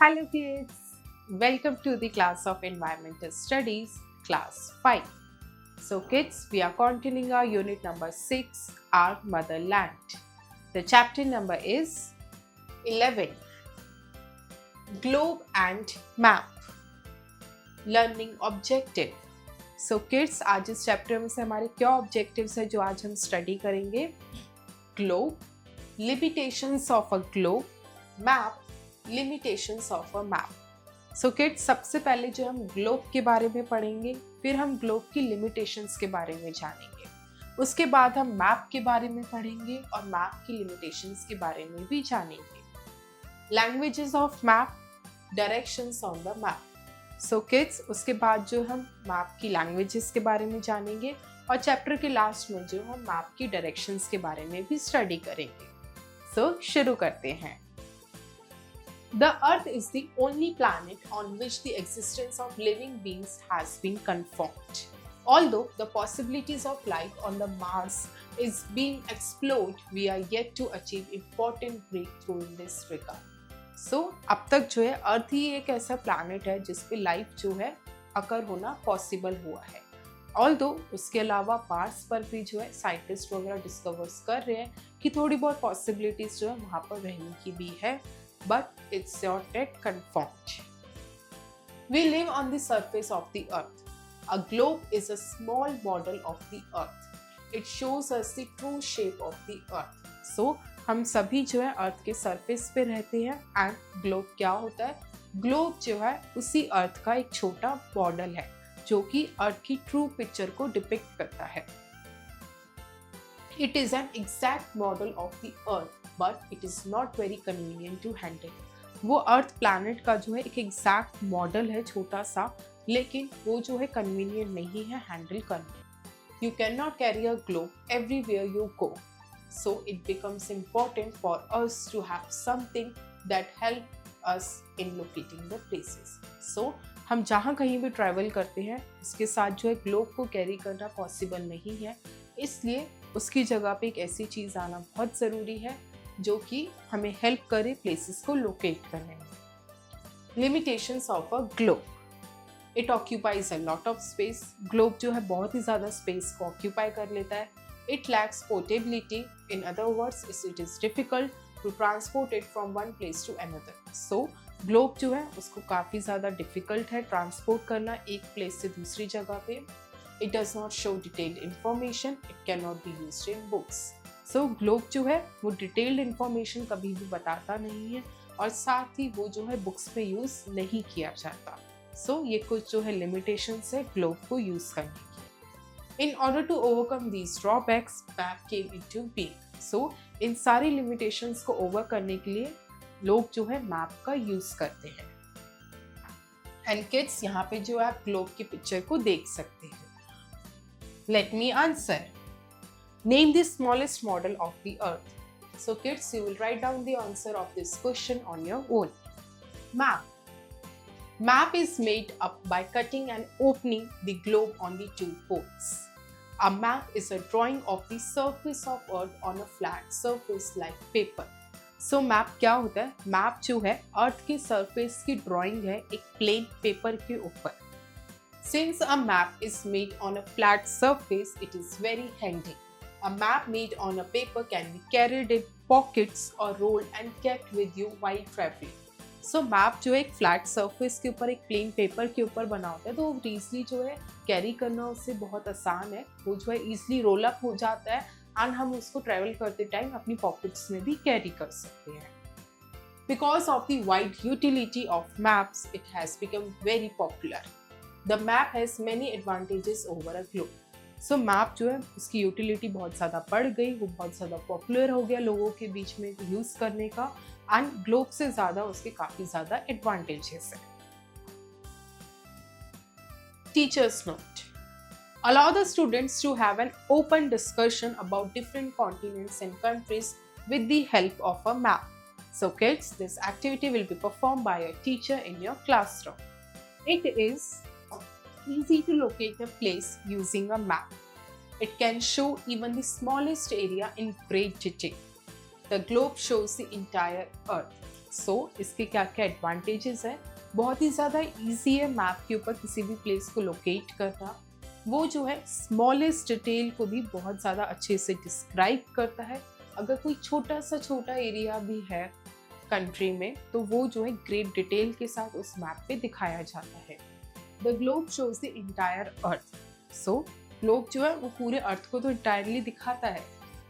Hello kids, welcome to the class of Environmental Studies, class 5. So kids, we are continuing our unit number 6, Our Motherland. The chapter number is 11, Globe and Map, Learning Objective. So kids, आज इस chapter में से हमारे क्या objectives है जो आज हम स्टडी करेंगे? Globe, limitations of a globe, map, limitations of a map. So kids, सबसे पहले जो हम ग्लोब के बारे में पढ़ेंगे, फिर हम ग्लोब की लिमिटेशंस के बारे में जानेंगे, उसके बाद हम मैप के बारे में पढ़ेंगे और मैप की लिमिटेशंस के बारे में भी जानेंगे. Languages of map, directions on the map. So kids, उसके बाद जो हम मैप की लैंग्वेजेस के बारे में जानेंगे और चैप्टर के लास्ट में जो हम मैप की डायरेक्शंस के बारे में भी स्टडी करेंगे. सो शुरू करते हैं. The Earth is the only planet on which the existence of living beings has been confirmed. Although the possibilities of life on the Mars is being explored, we are yet to achieve important breakthrough in this regard. So, अब तक जो है अर्थ ही एक ऐसा planet है जिस पे life जो है अकर होना पॉसिबल हुआ है. ऑल्दो उसके अलावा मार्स पर भी जो है साइंटिस्ट वगैरह डिस्कवर्स कर रहे हैं कि थोड़ी बहुत पॉसिबिलिटीज जो है वहाँ पर रहने की भी है, but it's not yet confirmed. We live on the surface of the earth. A globe is a small model of the earth. It shows us the true shape of the earth. So, हम सभी जो है अर्थ के surface पे रहते हैं and globe क्या होता है? ग्लोब जो है उसी अर्थ का एक छोटा मॉडल है जो कि अर्थ की ट्रू पिक्चर को डिपिक्ट करता है. It is an exact model of the earth, but it is not very convenient to handle. वो अर्थ प्लैनेट का जो है एक एग्जैक्ट मॉडल है छोटा सा, लेकिन वो जो है कन्वीनियंट नहीं है हैंडल करने. You cannot carry a globe everywhere you go, so it becomes important for us to have something that help us in locating the places. So हम जहाँ कहीं भी ट्रैवल करते हैं उसके साथ जो है ग्लोब को कैरी करना पॉसिबल नहीं है, इसलिए उसकी जगह पे एक ऐसी चीज़ आना बहुत ज़रूरी है जो कि हमें हेल्प करे प्लेसेस को लोकेट करने में. Limitations of a globe. It occupies a lot of space. Globe जो है बहुत ही ज़्यादा स्पेस को ऑक्यूपाई कर लेता है. It lacks portability. In other words it is difficult to transport it from one place to another. So globe जो है उसको काफ़ी ज़्यादा डिफिकल्ट है ट्रांसपोर्ट करना एक प्लेस से दूसरी जगह पे. It does not show detailed information. It cannot be used in books. So globe जो है वो डिटेल्ड इंफॉर्मेशन कभी भी बताता नहीं है और साथ ही वो जो है बुक्स में यूज़ नहीं किया जाता. So ये कुछ जो है लिमिटेशंस है ग्लोब को यूज़ करने की. In order to overcome these drawbacks, map came into being. So इन सारी लिमिटेशंस को ओवर करने के लिए लोग जो है मैप का यूज़ करते हैं. एंड किड्स, यहाँ पे जो आप ग्लोब की पिक्चर को देख सकते हैं. Let me answer. Name the smallest model of the earth. So kids, you will write down the answer of this question on your own. Map. Map is made up by cutting and opening the globe on the two poles. A map is a drawing of the surface of earth on a flat surface like paper. So map क्या होता है? Map जो है अर्थ के surface की drawing है एक plain paper के ऊपर. Since a map is made on a flat surface, it is very handy. A map made on a paper can be carried in pockets or rolled and kept with you while traveling. So map जो एक flat surface के ऊपर एक plain paper के ऊपर बना होता है तो वो easily जो है कैरी करना उससे बहुत आसान है. वो जो है easily roll up हो जाता है and हम उसको travel करते टाइम अपनी pockets में भी कैरी कर सकते हैं. Because of the wide utility of maps, it has become very popular. The map has many advantages over a globe. So map जो है उसकी यूटिलिटी बहुत ज़्यादा बढ़ गई, वो बहुत ज़्यादा पॉपुलर हो गया लोगों के बीच में यूज़ करने का एंड ग्लोब से ज़्यादा उसके काफ़ी ज़्यादा एडवांटेजेस है. Teachers note. Allow the students to have an open discussion about different continents and countries with the help of a map. So kids, this activity will be performed by a teacher in your classroom. It is easy to locate a place using a map. It can show even the smallest area in great detail. The globe shows the entire earth. इसके क्या क्या advantages है, बहुत ही ज़्यादा easy है map के ऊपर किसी भी प्लेस को लोकेट करना। वो जो है स्मॉलेस्ट डिटेल को भी बहुत ज़्यादा अच्छे से डिस्क्राइब करता है। अगर कोई छोटा एरिया भी है कंट्री में तो वो जो है ग्रेट डिटेल के साथ उस मैप पे दिखाया जाता है। The globe shows the entire earth. Globe जो है वो पूरे अर्थ को तो इंटायरली दिखाता है।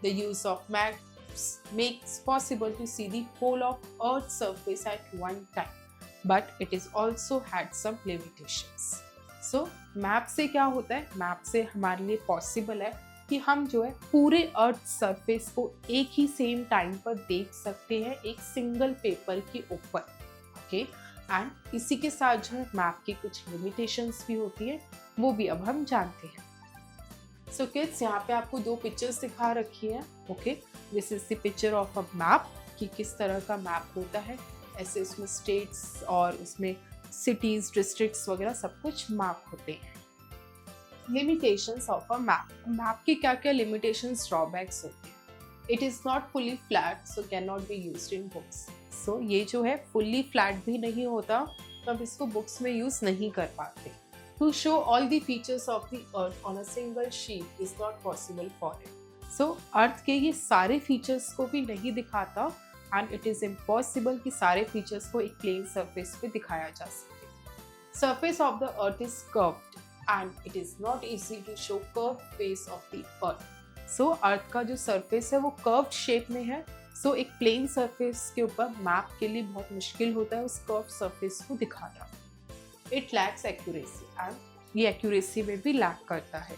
The use of maps makes possible to see the whole of earth surface at one time, but it is also had some limitations. Map से क्या होता है, मैप से हमारे लिए पॉसिबल है कि हम जो है पूरे अर्थ सरफेस को एक ही सेम टाइम पर देख सकते हैं एक सिंगल पेपर के ऊपर। ओके, एंड इसी के साथ जो है मैप की कुछ लिमिटेशंस भी होती है, वो भी अब हम जानते हैं। सो किड्स, यहाँ पे आपको दो पिक्चर्स दिखा रखी हैं। Okay, this is the picture of a map कि किस तरह का मैप होता है। ऐसे उसमें स्टेट्स और उसमें सिटीज, डिस्ट्रिक्ट्स वगैरह सब कुछ मैप होते हैं। Limitations of a map, map की क्या क्या लिमिटेशंस, ड्रॉबैक्स होते हैं। It is not fully flat so can not be used in books. ये जो है फुल्ली फ्लैट भी नहीं होता, तो अब इसको बुक्स में यूज नहीं कर पाते। To show all the features of the earth on a single sheet is not possible for it. Earth के ये सारे फीचर्स को भी नहीं दिखाता एंड इट इज इम्पॉसिबल कि सारे फीचर्स को एक प्लेन सरफेस पे दिखाया जा सके। Surface of the earth is curved and it is not easy to show curved face of the earth. अर्थ का जो सरफेस है वो कर्व्ड शेप में है। एक प्लेन सरफेस के ऊपर मैप के लिए बहुत मुश्किल होता है उस कर्व्ड सरफेस को दिखाना। इट लैक्स एक्यूरेसी एंड ये एक्यूरेसी में भी लैक करता है।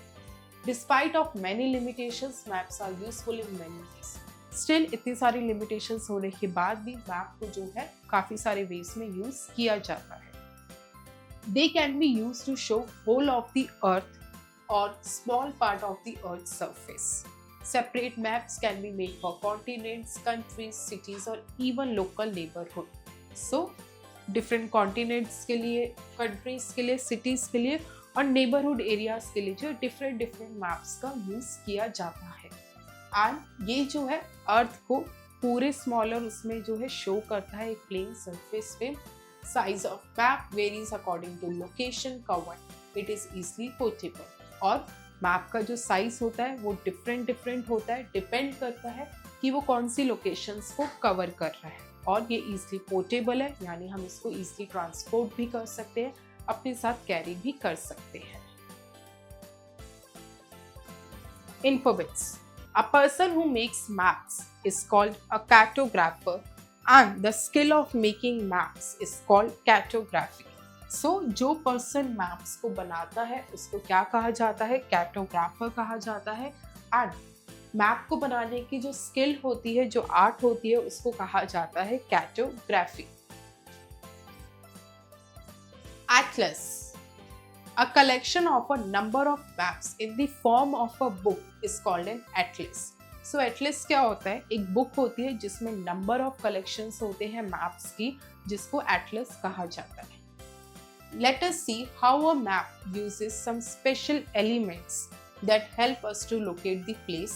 Despite of many limitations maps are useful in many ways. Still इतनी सारी लिमिटेशंस होने के बाद भी मैप को जो है काफी सारे वेज में यूज किया जाता है। They can be used to show whole of the earth or small part of the earth's surface. Separate maps can be made for continents, countries, cities or even local neighborhood. Different continents के लिए, countries के लिए, cities के लिए और neighborhood areas के लिए जो different maps का use किया जाता है। And ये जो है अर्थ को पूरे smaller उसमें जो है show करता है एक plain surface पे। Size of map varies according to location covered. It is easily portable. और मैप का जो साइज होता है वो डिफरेंट होता है, डिपेंड करता है कि वो कौन सी लोकेशंस को कवर कर रहा है। और ये इजीली पोर्टेबल है, यानी हम इसको इजीली ट्रांसपोर्ट भी कर सकते हैं, अपने साथ कैरी भी कर सकते हैं। Infobits. A person who makes maps is called a cartographer. And the skill of making maps is called cartography. जो पर्सन मैप्स को बनाता है उसको क्या कहा जाता है, कैर्टोग्राफर कहा जाता है। एंड मैप को बनाने की जो स्किल होती है, जो आर्ट होती है, उसको कहा जाता है कैर्टोग्राफी। Atlas, a collection of a number of maps in the form of a book is called an atlas. Atlas क्या होता है, एक बुक होती है जिसमें नंबर ऑफ कलेक्शंस होते हैं मैप्स की, जिसको एटलस कहा जाता है। Let us see how a map uses some special elements that help us to locate the place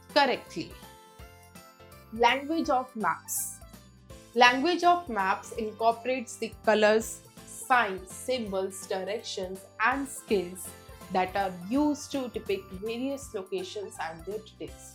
correctly. Language of maps. Language of maps incorporates the colours, science, symbols, directions and skills that are used to depict various locations and their details.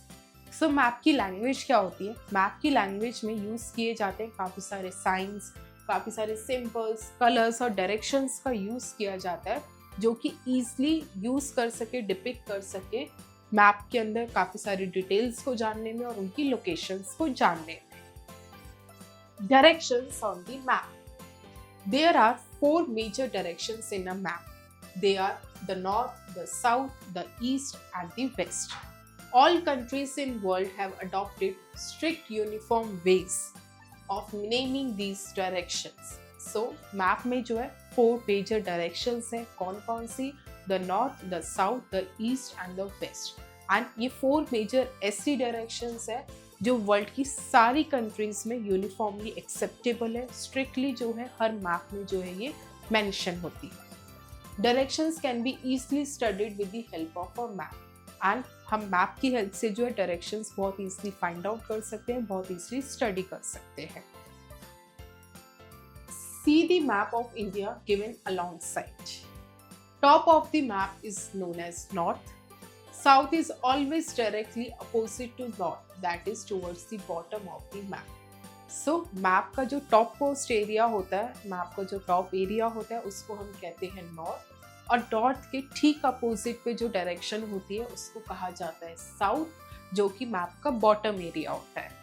Map की language क्या होती है, map की language में use किए जाते हैं काफ़ी सारे साइंस, काफ़ी सारे सिंबल्स, कलर्स और डायरेक्शंस का यूज किया जाता है, जो कि ईजिली यूज कर सके, डिपिक्ट कर सके मैप के अंदर काफ़ी सारी डिटेल्स को जानने में और उनकी लोकेशंस को जानने में। Directions on the map. There are 4 major directions in a map. They are the north, the south, the east and the west. All countries in world have adopted strict uniform ways of naming these directions. Map में जो है 4 major directions हैं, कौन सी? The north, the south, the east and the west. And ये 4 major ऐसी directions है जो world की सारी कंट्रीज में यूनिफॉर्मली एक्सेप्टेबल है, स्ट्रिक्टली जो है हर मैप में जो है ये मेंशन होती है। Directions can be easily studied with the help of a map and हम मैप की हेल्प से जो है डायरेक्शंस बहुत ईजिली फाइंड आउट कर सकते हैं, बहुत ईजिली स्टडी कर सकते हैं। See the map of India given alongside. Top of the map is known as north. South is always directly opposite to north, that is towards the bottom of the map. So map का जो top most area होता है, map का जो top area होता है उसको हम कहते हैं नॉर्थ, और नॉर्थ के ठीक अपोजिट पे जो डायरेक्शन होती है उसको कहा जाता है साउथ, जो कि मैप का बॉटम एरिया होता है.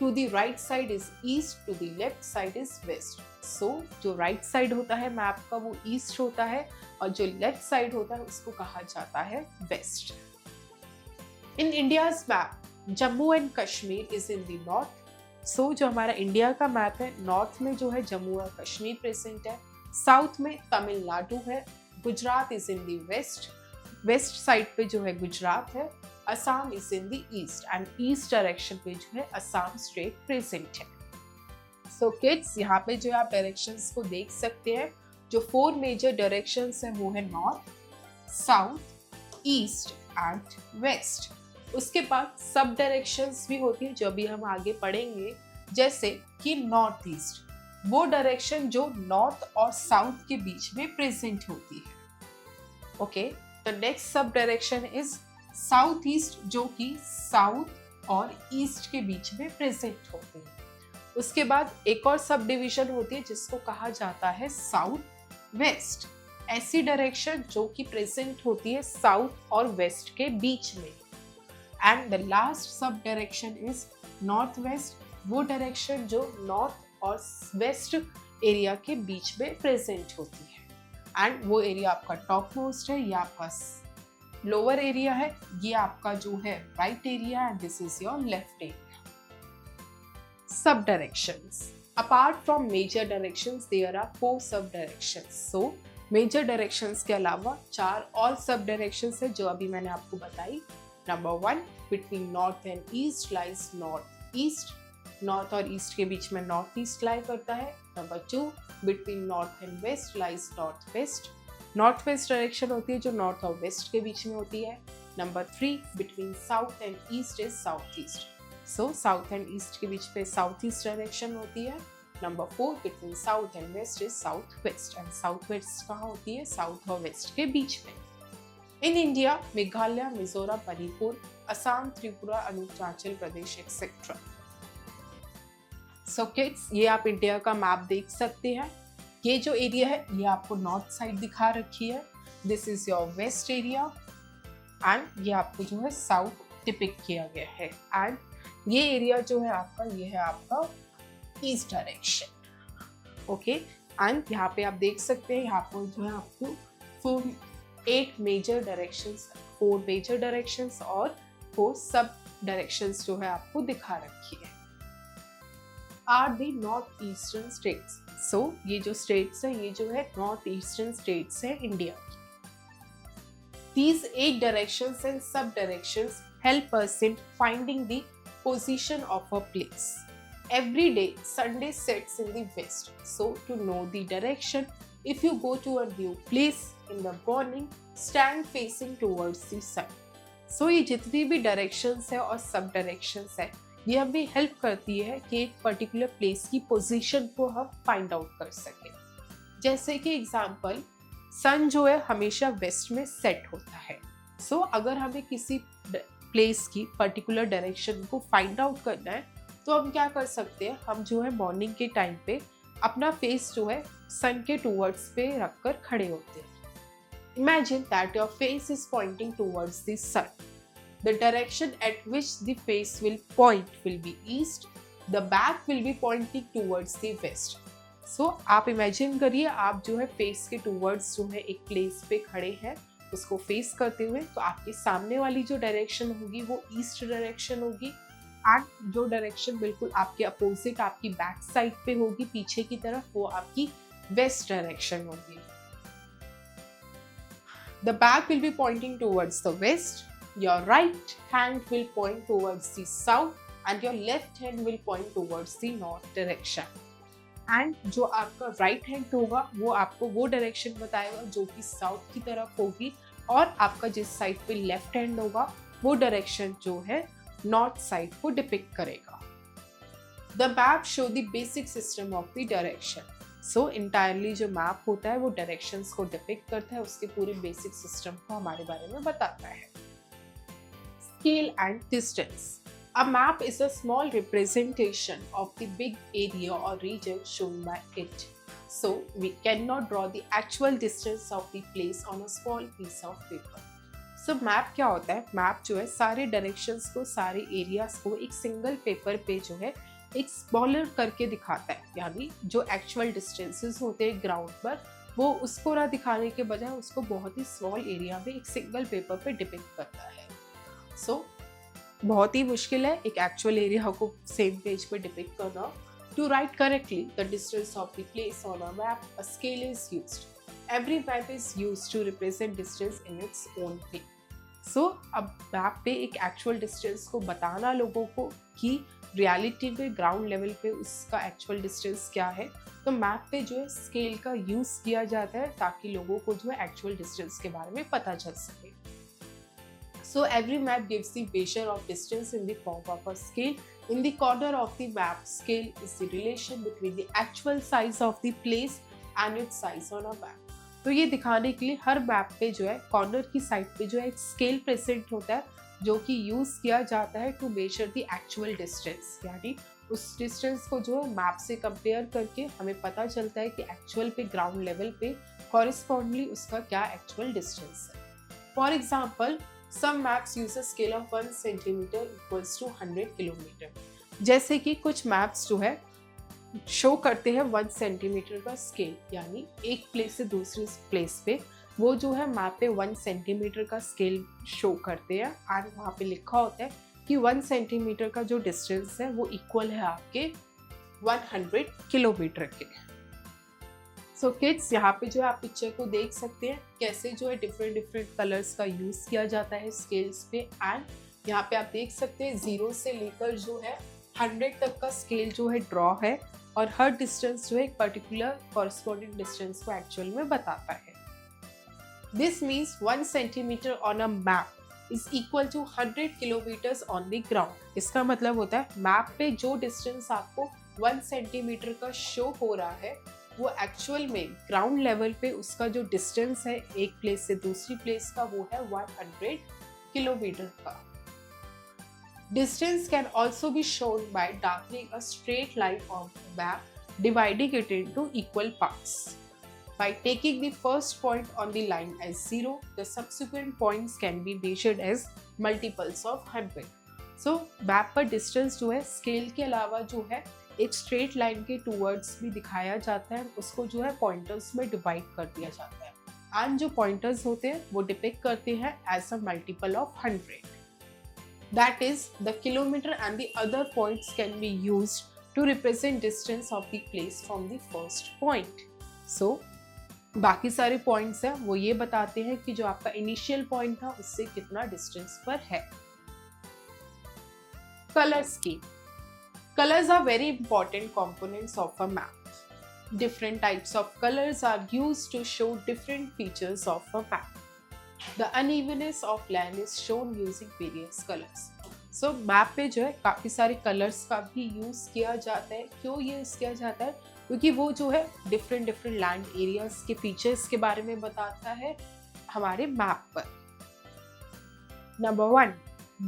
To the right side is east, to the left side is west. So जो राइट साइड होता है मैप का वो ईस्ट होता है, और जो लेफ्ट साइड होता है उसको कहा जाता है west. In India's map Jammu and Kashmir is in the north. So जो हमारा इंडिया का मैप है, नॉर्थ में जो है जम्मू और कश्मीर प्रेजेंट है, साउथ में तमिलनाडु है, Gujarat is in the west, west side पे जो है गुजरात है, Assam is in the east, and east direction पे जो है असम स्टेट प्रेजेंट है. सो किड्स, यहाँ पे जो आप डायरेक्शंस को देख सकते हैं, जो 4 मेजर डायरेक्शंस हैं वो है north, south, east and west. उसके बाद सब डायरेक्शंस भी होती है जो अभी हम आगे पढ़ेंगे, जैसे कि नॉर्थ ईस्ट, वो डायरेक्शन जो नॉर्थ और साउथ के बीच में प्रेजेंट होती है. Okay, the next sub direction is south east, जो कि साउथ और ईस्ट के बीच में प्रेजेंट होती है. उसके बाद एक और सब डिवीजन होती है जिसको कहा जाता है साउथ वेस्ट, ऐसी डायरेक्शन जो कि प्रेजेंट होती है साउथ और वेस्ट के बीच में. And the last sub direction is north west, वो डायरेक्शन जो नॉर्थ और वेस्ट एरिया के बीच में प्रेजेंट होती है. एंड वो एरिया आपका टॉप मोस्ट है, ये आपका लोअर एरिया है, ये आपका जो है right area, and this is your left area. Sub directions. Apart from major directions, there are 4 sub directions. So, major directions के अलावा 4 और sub directions है जो अभी मैंने आपको बताई. Number 1, between north and east lies northeast. North और east के बीच में northeast lie करता है. Number 2, between north and west lies northwest. Northwest direction होती है जो north और west के बीच में होती है. Number 3, between south and east is southeast. So south and east के बीच पे साउथ ईस्ट डायरेक्शन होती है. Number 4, between south and west is south west, and south west कहाँ होती है? साउथ और वेस्ट के बीच में. In India Meghalaya, Mizoram, Manipur, Assam, Tripura, Arunachal Pradesh etcetera. So kids, ये आप इंडिया का मैप देख सकते हैं. ये जो एरिया है ये आपको नॉर्थ साइड दिखा रखी है, this is your west area, and ये आपको जो है साउथ डिपिक्ट किया गया है. एंड ये एरिया जो है आपका, ये है आपका ईस्ट डायरेक्शन. ओके, एंड यहाँ पे आप देख सकते हैं, यहाँ पर जो है आपको 8 मेजर डायरेक्शंस, 4 मेजर डायरेक्शंस और 4 सब डायरेक्शंस जो है आपको दिखा रखी है. Are the north eastern states. So ये जो स्टेट्स है ये जो है नॉर्थ ईस्टर्न स्टेट्स है इंडिया की. These 8 directions and sub directions help us in finding the position of a place. Every day, Sunday sets in the west. So, to know the direction, if you go to a new place in the morning, stand facing towards the sun. So, ये जितनी भी directions है और sub directions है, ये हमें help करती है कि एक particular place की position को हम find out कर सकें. जैसे कि example, सन जो है हमेशा वेस्ट में सेट होता है. सो अगर हमें किसी प्लेस की पर्टिकुलर डायरेक्शन को फाइंड आउट करना है तो हम क्या कर सकते हैं, हम जो है मॉर्निंग के टाइम पे अपना फेस जो है सन के टूवर्ड्स पे रखकर खड़े होते हैं. Imagine that your face is pointing towards the sun. The direction at which the face will point will be east, the back will be pointing towards the west. So आप imagine करिए, आप जो है फेस के towards जो है एक place पे खड़े हैं उसको फेस करते हुए, तो आपके सामने वाली जो डायरेक्शन होगी वो ईस्ट डायरेक्शन होगी, एंड जो डायरेक्शन बिल्कुल आपके अपोजिट आपकी बैक साइड पे होगी पीछे की तरफ, वो आपकी वेस्ट डायरेक्शन होगी. The back will be pointing towards the west, your right hand will point towards the south, and your left hand will point towards the north direction. And जो आपका राइट हैंड होगा वो आपको वो direction बताएगा जो कि साउथ की तरफ होगी, और आपका जिस साइड पे लेफ्ट हैंड होगा वो डायरेक्शन जो है नॉर्थ साइड को डिपिक्ट करेगा. The map show the basic system of the direction. So entirely जो मैप होता है वो डायरेक्शंस को डिपिक्ट करता है, उसके पूरे बेसिक सिस्टम को हमारे बारे में बताता है। Scale and distance. A map is a small representation of the big area or region shown by it. So we cannot draw the actual distance of the place on a small piece of paper. So map क्या होता है? Map जो है सारे directions को, सारे areas को एक single paper पे जो है एक smaller करके दिखाता है, यानी जो actual distances होते हैं ground पर वो उसको ना दिखाने के बजाय उसको बहुत ही small area में एक single paper पे depict करता है। बहुत ही मुश्किल है एक एक्चुअल एरिया को सेम पेज पे डिपिक्ट करना। To write correctly the distance of the place on a map, a scale is used. Every map is used to represent distance in its own way. So अब map पे एक actual distance को बताना लोगों को कि reality पे ground level पे उसका एक्चुअल डिस्टेंस क्या है, तो मैप पे जो है स्केल का यूज किया जाता है ताकि लोगों को जो है एक्चुअल डिस्टेंस के बारे में पता चल सके। So every map gives the measure of distance in the form of a scale. In the corner of the map, scale is the relation between the actual size of the place and its size on a map. तो ये दिखाने के लिए हर map पे जो है corner की side पे जो है एक स्केल प्रेजेंट होता है जो कि यूज किया जाता है to measure the actual distance, यानी उस डिस्टेंस को जो है मैप से कंपेयर करके हमें पता चलता है कि एक्चुअल पे ग्राउंड लेवल पे कॉरिस्पॉन्डली उसका क्या एक्चुअल डिस्टेंस है। For example some maps use a scale of 1 centimeter equals to 100 kilometre. जैसे कि कुछ मैप्स जो है शो करते हैं 1 सेंटीमीटर का स्केल, यानी एक प्लेस से दूसरी प्लेस पे वो जो है मैप पे 1 सेंटीमीटर का स्केल शो करते हैं और वहाँ पे लिखा होता है कि 1 सेंटीमीटर का जो डिस्टेंस है वो इक्वल है आपके 100 किलोमीटर के। सो किड्स, यहाँ पे जो है आप पिक्चर को देख सकते हैं कैसे जो है डिफरेंट कलर्स का यूज किया जाता है स्केल्स पे। एंड यहाँ पे आप देख सकते हैं 0 से लेकर जो है 100 तक का स्केल जो है ड्रॉ है और हर डिस्टेंस जो है एक पर्टिकुलर कॉरस्पॉन्डिंग डिस्टेंस को एक्चुअल में बताता है। This means 1 centimetre on a map is equal to 100 kilometres on the ground. इसका मतलब होता है मैप पे जो डिस्टेंस आपको 1 सेंटीमीटर का शो हो रहा है वो एक्चुअल में ग्राउंड लेवल पे उसका जो डिस्टेंस है एक प्लेस से दूसरी प्लेस का वो है 100 किलोमीटर का। Distance can also be shown by darkening a straight line on the map, dividing it into equal parts. By taking the first point on the line as 0, the subsequent points can be measured as multiples of 100. So map पर distance जो है scale के अलावा जो है एक straight line के towards भी दिखाया जाता है, उसको जो है पॉइंटर्स में डिवाइड कर दिया जाता है एंड जो पॉइंटर्स होते हैं वो डिपिक्ट करते हैं as a multiple of 100। That is the kilometre and the other points can be used to represent distance of the place from the first point. So बाकी सारे पॉइंट्स हैं वो ये बताते हैं कि जो आपका इनिशियल पॉइंट था उससे कितना डिस्टेंस पर है। Colour scheme. Colors are very important components of a map. Different types of colors are used to show different features of a map. The unevenness of land is shown using various colors. So map पे जो है काफ़ी सारे colors का भी use किया जाता है। क्यों यूज़ किया जाता है? क्योंकि वो जो है different land areas के features के बारे में बताता है हमारे map पर। Number 1,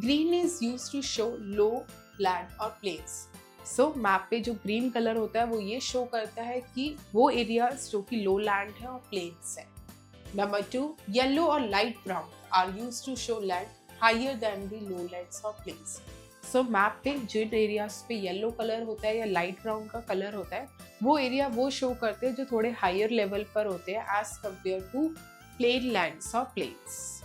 green is used to show low land or plains. So map पे जो ग्रीन कलर होता है वो ये शो करता है कि वो एरियाज जो कि लो लैंड है और प्लेन्स है। नंबर 2, येलो और light brown are used to show land higher than the low lands और प्लेन्स। सो मैप पे जिन एरियाज पे येलो कलर होता है या लाइट ब्राउन का कलर होता है वो एरिया वो शो करते हैं जो थोड़े हायर लेवल पर होते हैं as compare to plain lands और plains.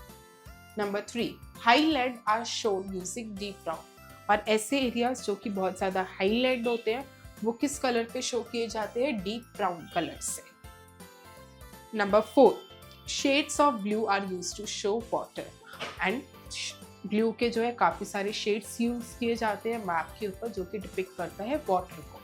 Number 3, high land are shown using deep brown, और ऐसे एरियाज जो कि बहुत ज़्यादा हाईलाइट होते हैं वो किस कलर पे शो किए जाते हैं? डीप ब्राउन कलर से। Number 4, shades of blue are used to show water and blue के जो है काफ़ी सारे शेड्स यूज किए जाते हैं मैप के ऊपर जो कि डिपिक्ट करता है वाटर को।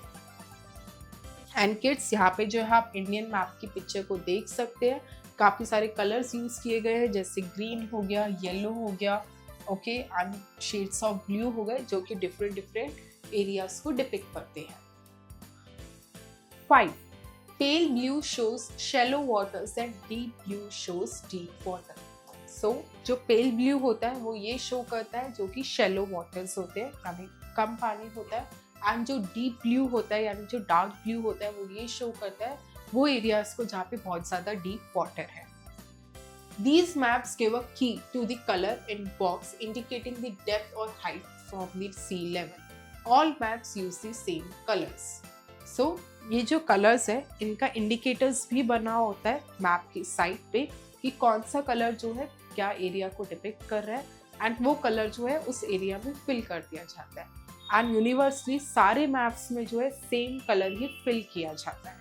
एंड किड्स, यहाँ पे जो है आप इंडियन मैप की पिक्चर को देख सकते हैं, काफ़ी सारे कलर्स यूज किए गए हैं जैसे ग्रीन हो गया, येलो हो गया, okay, and shades of blue हो गए जो कि डिफरेंट एरियाज को डिपिक्ट करते हैं। 5, Pale blue shows shallow waters and deep blue shows deep water. So जो pale blue होता है वो ये शो करता है जो कि shallow waters होते हैं, यानी कम पानी होता है, एंड जो deep blue होता है यानी जो dark blue होता है वो ये शो करता है वो एरियाज को जहाँ पे बहुत ज़्यादा deep water है. These maps give a key to the color in box indicating the depth or height from the sea level. All maps use the same colors. So ये जो कलर्स है इनका इंडिकेटर्स भी बना होता है मैप की साइड पे कि कौन सा कलर जो है क्या एरिया को डिपिक्ट कर रहा है, एंड वो कलर जो है उस एरिया में फिल कर दिया जाता है. एंड यूनिवर्सली सारे मैप्स में जो है सेम कलर ही फिल किया जाता है.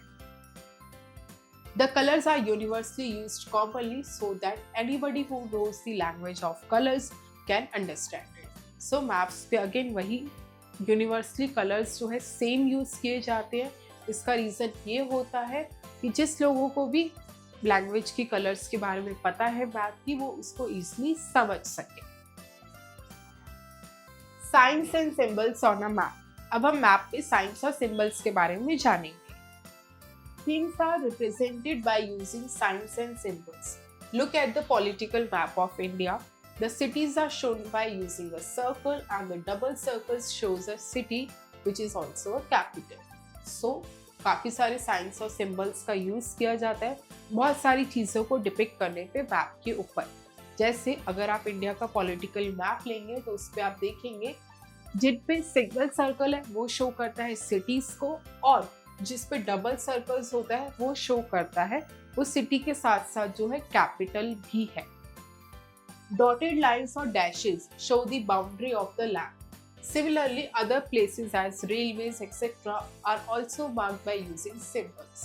The colors are universally used commonly so that anybody who knows the language of colors can understand it. So maps पे again वही यूनिवर्सली कलर्स जो है सेम यूज किए जाते हैं. इसका रीज़न ये होता है कि जिस लोगों को भी लैंग्वेज की कलर्स के बारे में पता है मैप की, वो उसको ईजिली समझ सके. Science and symbols on a map. अब हम मैप पे साइंस और सिंबल्स के बारे में जानेंगे. Things are represented by using signs and symbols. Look at the political map of India. The cities are shown by using a circle, and the double circles shows a city which is also a capital. So काफ़ी सारे science और symbols का use किया जाता है बहुत सारी चीज़ों को डिपिक्ट करने पे मैप के ऊपर. जैसे अगर आप इंडिया का पॉलिटिकल मैप लेंगे तो उस पर आप देखेंगे जिन पे सिंगल सर्कल है वो शो करता है सिटीज़ को, और जिस पे डबल सर्कल्स होता है वो शो करता है उस सिटी के साथ साथ जो है कैपिटल भी है. डॉटेड लाइन्स और dashes show the boundary of the land. Similarly, other places as railways etc. are also marked by using symbols.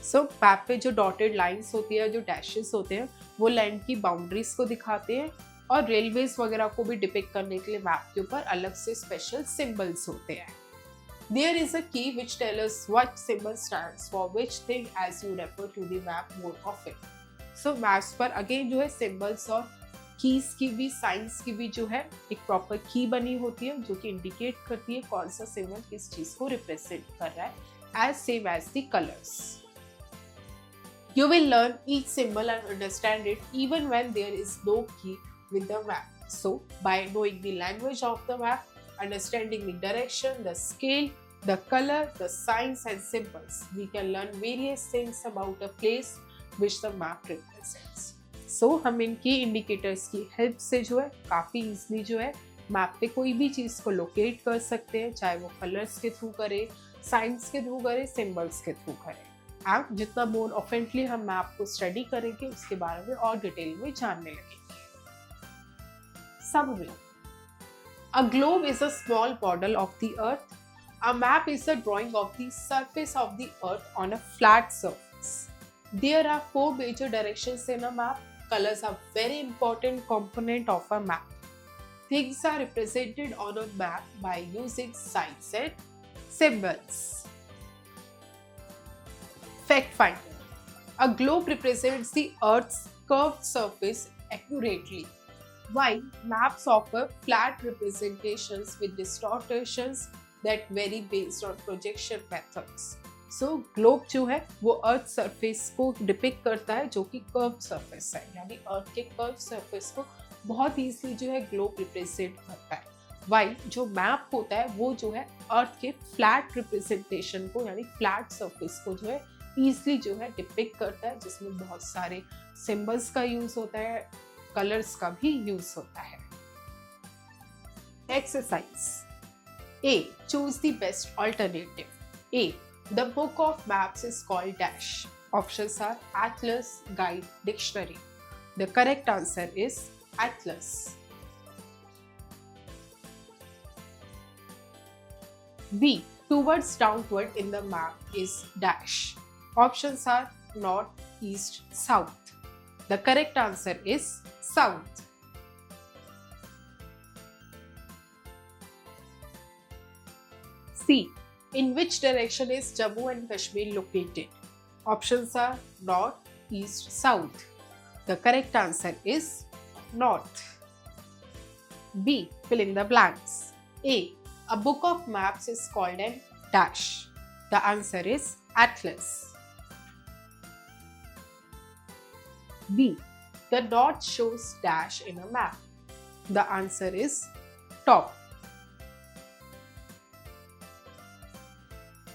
So map पे जो डॉटेड लाइन्स होती है, जो डैशेस होते हैं, वो लैंड की बाउंड्रीज को दिखाते हैं, और रेलवेज वगैरह को भी डिपिक्ट करने के लिए मैप के ऊपर अलग से स्पेशल सिंबल्स होते हैं. There is a key which tells us what symbol stands for which thing as you refer to the map more often. So maps पर अगेन जो है सिंबल्स और कीज की भी, साइंस की भी जो है एक प्रॉपर की बनी होती है जो कि इंडिकेट करती है कौन सा सिंबल किस चीज को रिप्रेजेंट कर रहा है, as same as the colours. You will learn each symbol and understand it even when there is no key with the map. So by knowing the language of the map, understanding the direction, the scale, the color, the signs and symbols, we can learn various things about a place which the map represents. So हम इनकी indicators की help से जो है काफ़ी easily जो है map पे कोई भी चीज़ को लोकेट कर सकते हैं, चाहे वो कलर्स के थ्रू करे, साइंस के थ्रू करे, सिंबल्स के थ्रू करे. एंड जितना मोर ऑफेंटली हम मैप को स्टडी करेंगे उसके बारे में और डिटेल में जानने लगेंगे. Summary. A globe is a small model of the earth. A map is a drawing of the surface of the earth on a flat surface. There are 4 major directions in a map. Colors are very important component of a map. Things are represented on a map by using signs and symbols. Fact finder. A globe represents the Earth's curved surface accurately, while maps offer flat representations with distortions that vary based on projection methods. So globe जो है वो earth surface को depict करता है जो कि curve surface है, यानी अर्थ के कर्व सरफेस को बहुत ईजिली जो है ग्लोब रिप्रेजेंट करता है. वाइल जो मैप होता है वो जो है अर्थ के फ्लैट रिप्रेजेंटेशन को, यानी फ्लैट सरफेस को जो है ईजिली जो है डिपिक्ट करता है, जिसमें बहुत सारे सिंबल्स का यूज होता है, कलर्स का भी यूज होता है. Exercise. A. Choose the best alternative. A. The book of maps is called dash. Options are atlas, guide, dictionary. The correct answer is atlas. B. Towards downward in the map is dash. Options are north, east, south. The correct answer is south. C. In which direction is Jammu and Kashmir located? Options are north, east, south. The correct answer is north. B. Fill in the blanks. A. A book of maps is called an dash. The answer is atlas. B. The north shows dash in a map. The answer is top.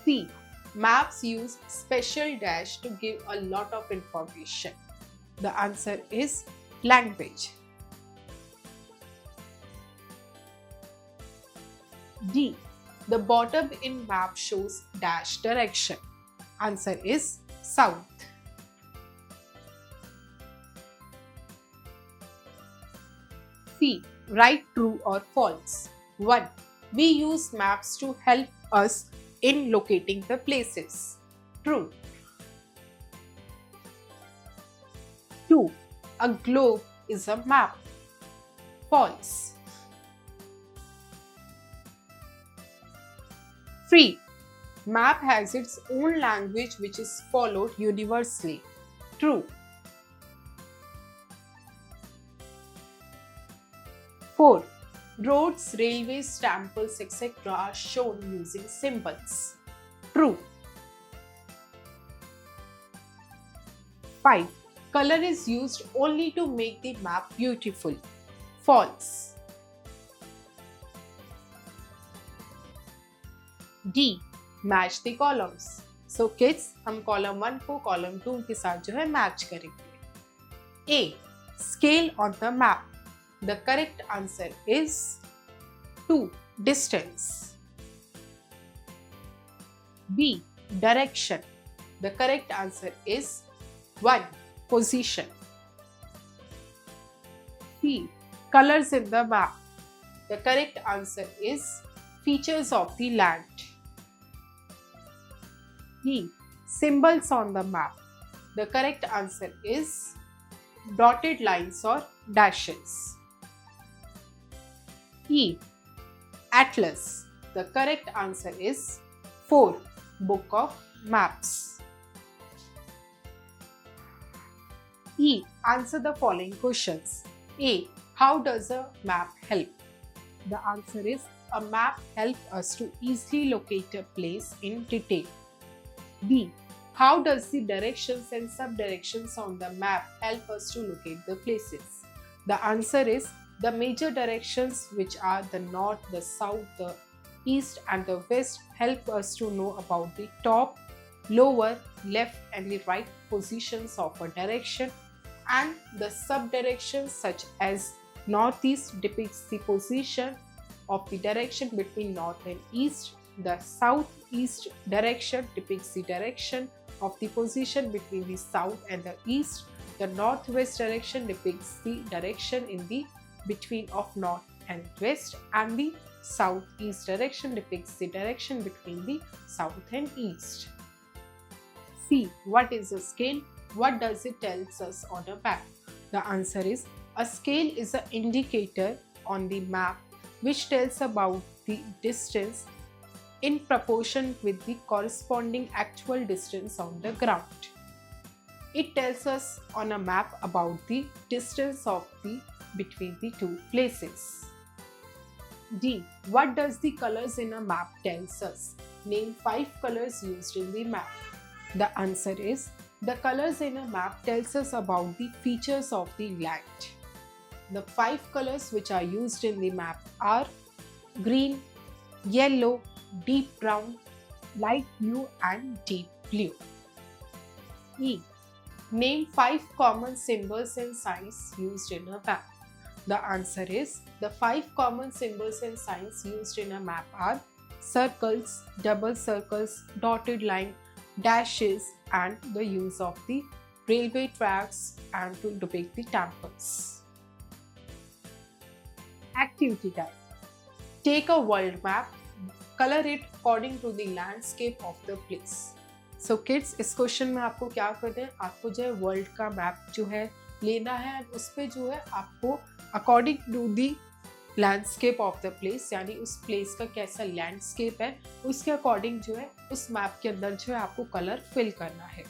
C. Maps use special dash to give a lot of information. The answer is language. D. The bottom in map shows dash direction. Answer is south. C. Write true or false. 1. We use maps to help us in locating the places. True. 2. A globe is a map. False. 3. Map has its own language which is followed universally. True. 4. Roads, railways, temples, etc. are shown using symbols. True. 5. Color is used only to make the map beautiful. False. D. Match the columns. So kids, हम column 1 को column 2 के साथ जो है match करेंगे. A. Scale on the map. The correct answer is 2. Distance. B. Direction. The correct answer is 1. Position. C. Colors in the map. The correct answer is features of the land. D. Symbols on the map. The correct answer is dotted lines or dashes. E. Atlas. The correct answer is 4. Book of Maps. E. Answer the following questions. A. How does a map help? The answer is a map helps us to easily locate a place in detail. B. How does the directions and sub-directions on the map help us to locate the places? The answer is the major directions, which are the north, the south, the east and the west, help us to know about the top, lower, left and the right positions of a direction, and the sub-directions such as northeast depicts the position of the direction between north and east, the southeast direction depicts the direction of the position between the south and the east, the northwest direction depicts the direction in the between of north and west, and the southeast direction depicts the direction between the south and east. C. What is a scale? What does it tell us on a map? The answer is a scale is an indicator on the map which tells about the distance in proportion with the corresponding actual distance on the ground. It tells us on a map about the distance of the between the two places. D. What does the colors in a map tells us? Name 5 colors used in the map. The answer is the colors in a map tells us about the features of the land. The 5 colors which are used in the map are green, yellow, deep brown, light blue and deep blue. E. Name 5 common symbols and signs used in a map. The answer is the 5 common symbols and signs used in a map are circles, double circles, dotted line, dashes and the use of the railway tracks and to depict the temples. Activity type. Take a world map, color it according to the landscape of the place. So kids, इस question में आपको क्या करना है, आपको जो है world का मैप जो है लेना है, उस पे जो है आपको according to the landscape of the place, यानी उस प्लेस का कैसा लैंडस्केप है उसके अकॉर्डिंग जो है उस मैप के अंदर जो है आपको कलर फिल करना है.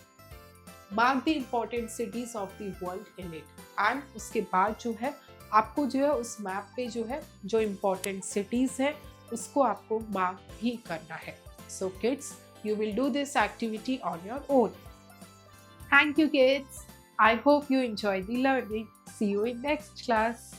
Mark the important cities of the world in it, and उसके बाद जो है आपको जो है उस मैप पे जो है जो इम्पोर्टेंट सिटीज है उसको आपको मार्क भी करना है. So kids, you will do this activity on your own. Thank you kids. I hope you enjoy the learning. See you in next class.